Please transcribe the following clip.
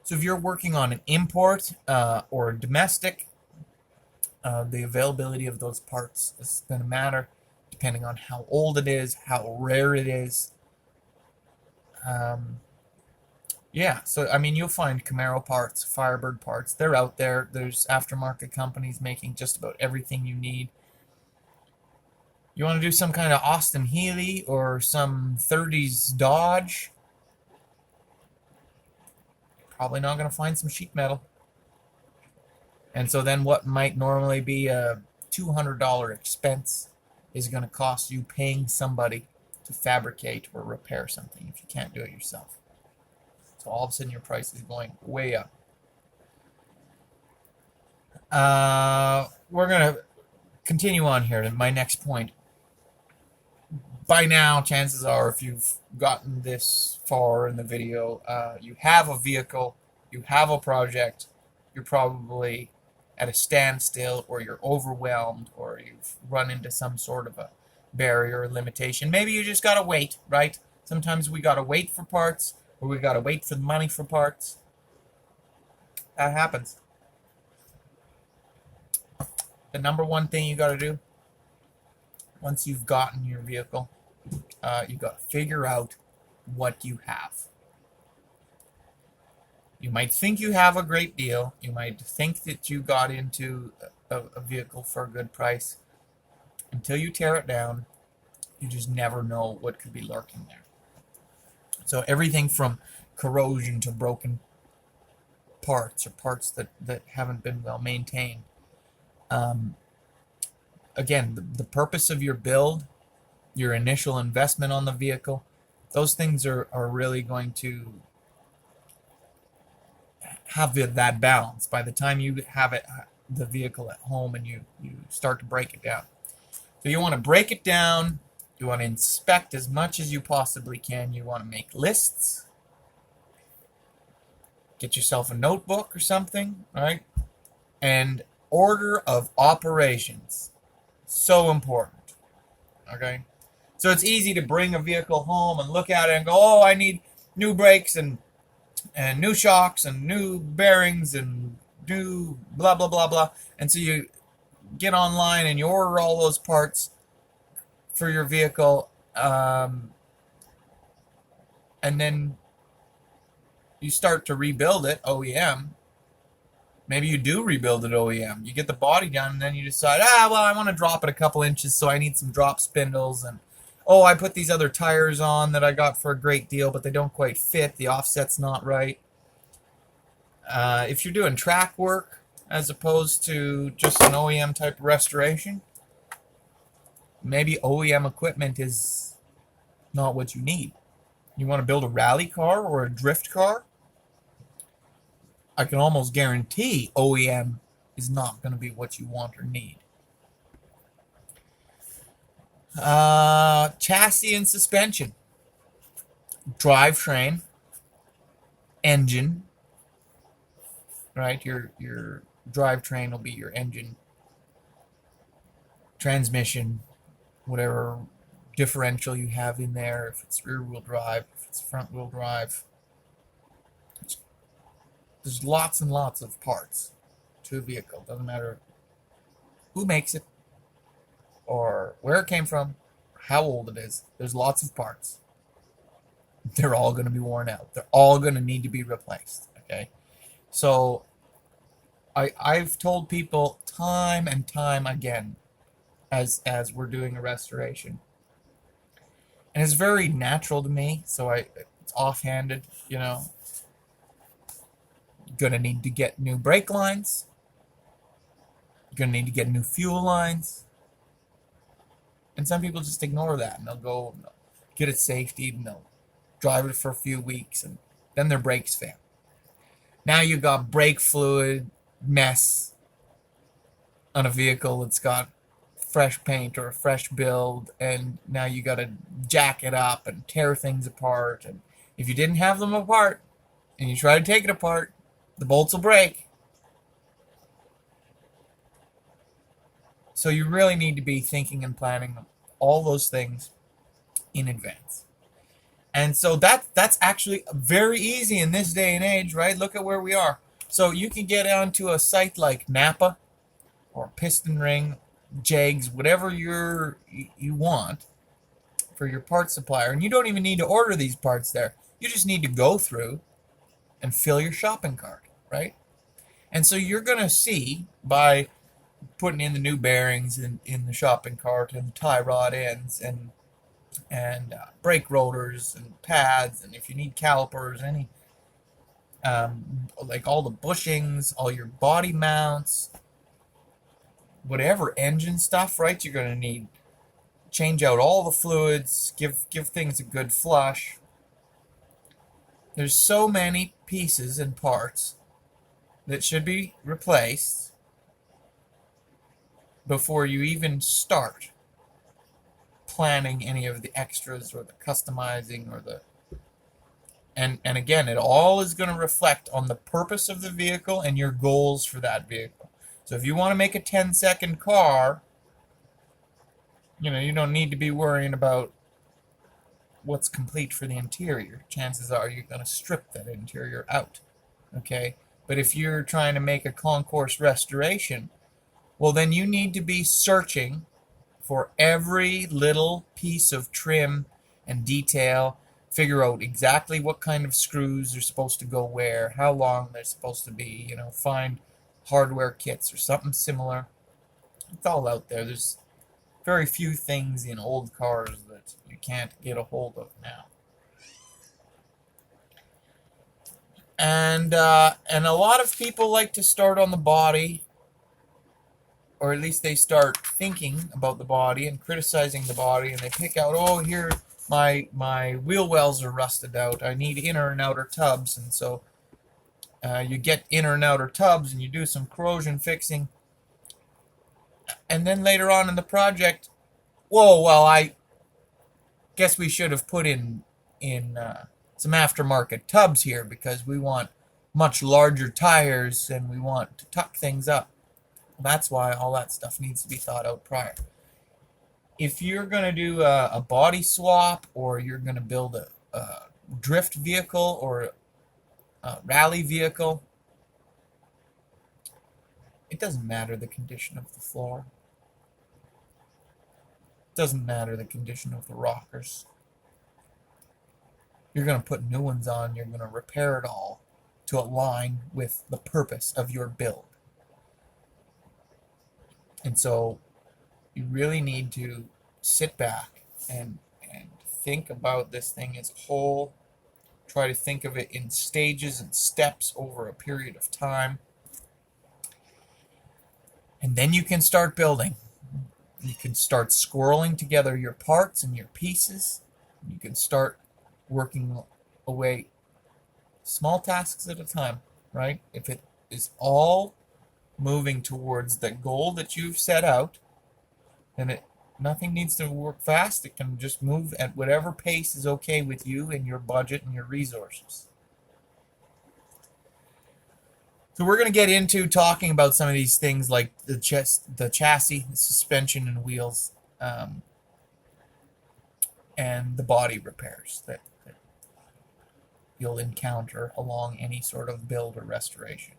So if you're working on an import or a domestic, the availability of those parts is going to matter depending on how old it is, how rare it is. Um, yeah, so I mean, you'll find Camaro parts, Firebird parts. They're out there. There's aftermarket companies making just about everything you need. You want to do some kind of Austin Healey or some 30s Dodge? Probably not going to find some sheet metal. And so then what might normally be a $200 expense is going to cost you paying somebody to fabricate or repair something if you can't do it yourself. So all of a sudden your price is going way up. We're going to continue on here to my next point. By now, chances are, if you've gotten this far in the video, you have a vehicle, you have a project, you're probably at a standstill, or you're overwhelmed, or you've run into some sort of a barrier or limitation. Maybe you just gotta wait, right? Sometimes we gotta wait for parts, or we gotta wait for the money for parts. That happens. The number one thing you gotta do once you've gotten your vehicle, you got to figure out what you have. You might think you have a great deal. You might think that you got into a vehicle for a good price. Until you tear it down, you just never know what could be lurking there. So everything from corrosion to broken parts or parts that haven't been well maintained. Again, the purpose of your build, your initial investment on the vehicle, those things are really going to have that balance by the time you have the vehicle at home and you start to break it down. So you want to break it down, you want to inspect as much as you possibly can, you want to make lists, get yourself a notebook or something, right? And order of operations, so important, okay? So it's easy to bring a vehicle home and look at it and go, oh, I need new brakes and new shocks and new bearings and new blah, blah, blah, blah. And so you get online and you order all those parts for your vehicle. And then you start to rebuild it OEM. Maybe you do rebuild it OEM. You get the body done and then you decide, well, I want to drop it a couple inches, so I need some drop spindles, and oh, I put these other tires on that I got for a great deal, but they don't quite fit. The offset's not right. If you're doing track work as opposed to just an OEM type of restoration, maybe OEM equipment is not what you need. You want to build a rally car or a drift car? I can almost guarantee OEM is not going to be what you want or need. Chassis and suspension, drivetrain, engine, right? Your drivetrain will be your engine, transmission, whatever differential you have in there, if it's rear-wheel drive, if it's front-wheel drive. There's lots and lots of parts to a vehicle. Doesn't matter who makes it or where it came from, or how old it is. There's lots of parts. They're all going to be worn out. They're all going to need to be replaced. Okay, so I've told people time and time again, as we're doing a restoration, and it's very natural to me. So it's offhanded, you know. You're gonna need to get new brake lines. You're gonna need to get new fuel lines. And some people just ignore that, and they'll go and they'll get it safety, and they'll drive it for a few weeks, and then their brakes fail. Now you've got brake fluid mess on a vehicle that's got fresh paint or a fresh build, and now you got to jack it up and tear things apart. And if you didn't have them apart and you try to take it apart, the bolts will break. So you really need to be thinking and planning all those things in advance. And so that's actually very easy in this day and age, right? Look at where we are. So you can get onto a site like Napa or Piston Ring, Jegs, whatever you want for your parts supplier, and you don't even need to order these parts there. You just need to go through and fill your shopping cart, right? And so you're going to see by putting in the new bearings in the shopping cart and tie rod ends and brake rotors and pads, and if you need calipers, any like all the bushings, all your body mounts, whatever engine stuff, right? You're going to need change out all the fluids, give things a good flush. There's so many pieces and parts that should be replaced before you even start planning any of the extras or the customizing or the and again, it all is going to reflect on the purpose of the vehicle and your goals for that vehicle. So if you want to make a 10-second car, you don't need to be worrying about what's complete for the interior. Chances are you're going to strip that interior out. Okay? But if you're trying to make a concourse restoration, well, then you need to be searching for every little piece of trim and detail, figure out exactly what kind of screws are supposed to go where, how long they're supposed to be, find hardware kits or something similar. It's all out there. There's very few things in old cars that you can't get a hold of now. And a lot of people like to start on the body, or at least they start thinking about the body and criticizing the body, and they pick out, oh, here my wheel wells are rusted out. I need inner and outer tubs, and so you get inner and outer tubs, and you do some corrosion fixing, and then later on in the project, whoa, well, I guess we should have put in some aftermarket tubs here because we want much larger tires and we want to tuck things up. That's why all that stuff needs to be thought out prior. If you're going to do a body swap, or you're going to build a drift vehicle or a rally vehicle, it doesn't matter the condition of the floor. It doesn't matter the condition of the rockers. You're going to put new ones on. You're going to repair it all to align with the purpose of your build. And so you really need to sit back and think about this thing as a whole. Try to think of it in stages and steps over a period of time. And then you can start building. You can start squirreling together your parts and your pieces. You can start working away small tasks at a time, right? If it is all moving towards the goal that you've set out, then nothing needs to work fast. It can just move at whatever pace is okay with you and your budget and your resources. So we're going to get into talking about some of these things like the chassis, the suspension and wheels, and the body repairs that you'll encounter along any sort of build or restoration.